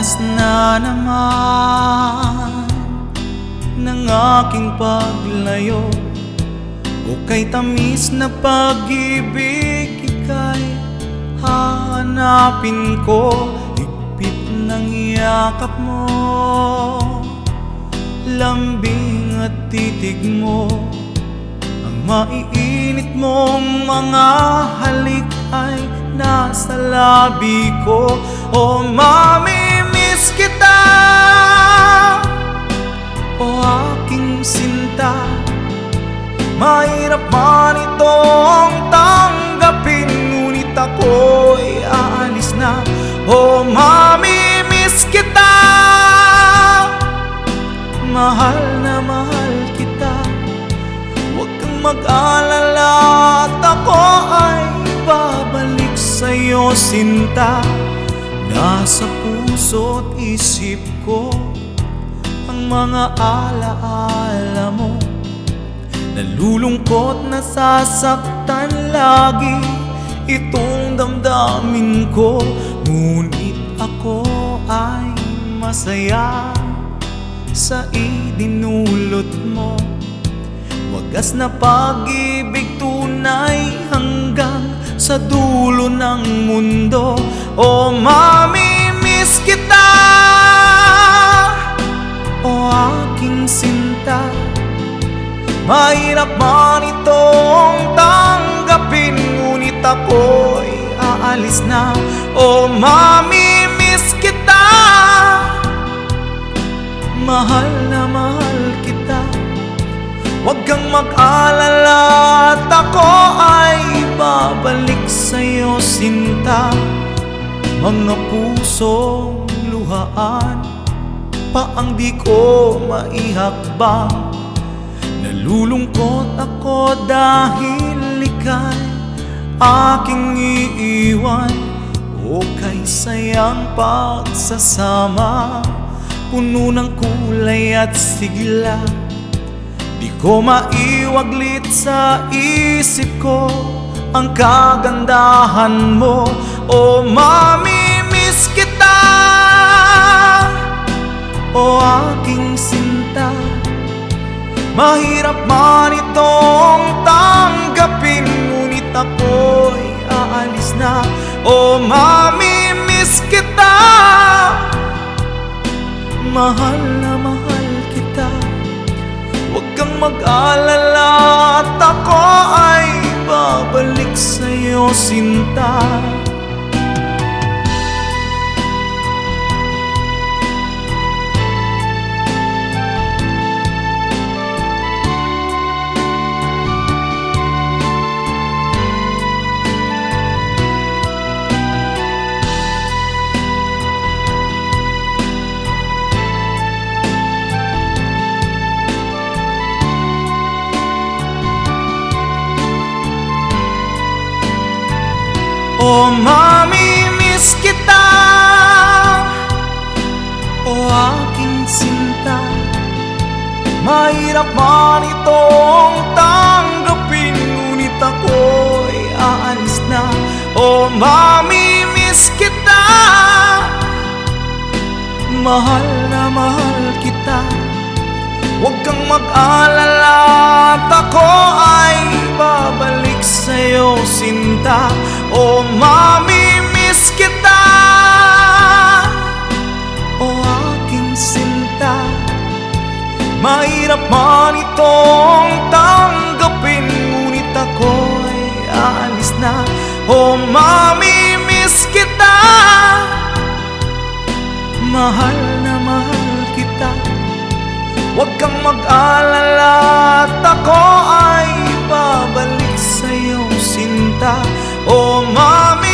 Wakas na naman ng aking paglayo, o kay tamis na pag-ibig ika'y hahanapin ko. Higpit ng yakap mo, lambing at titig mo, ang maiinit mong mga halik ay nasa labi ko. O mamimiss kita, o aking sinta, mahirap man itong tanggapin, ngunit ako'y aalis na. O mamimiss kita, mahal na mahal kita, huwag kang mag-alala at ako ay babalik sa'yo, sinta. Nasa puso't isip ko ang mga alaala mo, nalulungkot, nasasaktan lagi itong damdamin ko, ngunit ako ay masaya sa idinulot mo. Wagas na pag-ibig, tunay hanggang sa dulo ng mundo. O mamimiss kita, o aking sinta, mahirap man itong tanggapin, ngunit ako'y aalis na. O mamimiss kita, mahal na mahal kita, huwag kang mag-alala at ako ay babalik sa'yo, sinta. Mga pusong luhaan pa ang di ko maihakbang, nalulungkot ako dahil ika'y aking iiwan. O kay sayang pagsasama, puno ng kulay at sigla, di ko maiwaglit sa isip ko ang kagandahan mo. O mamimiss kita, o aking sinta, mahirap man itong tanggapin, ngunit ako'y aalis na. O mamimiss kita, mahal na mahal kita, huwag kang mag-alala at ako ay babalik sa'yo, sinta. O mamimiss kita, o aking sinta, mahirap man itong tanggapin, ngunit ako'y aalis na. O mamimiss kita, mahal na mahal kita, huwag kang mag-alala at ako ay babalik sa'yo, sinta. O mamimiss kita, o aking sinta, mahirap man itong tanggapin, ngunit ako'y aalis na. O mamimiss kita, mahal na mahal kita, huwag kang mag-alala at ako ay babalik sa'yo, sinta. O mami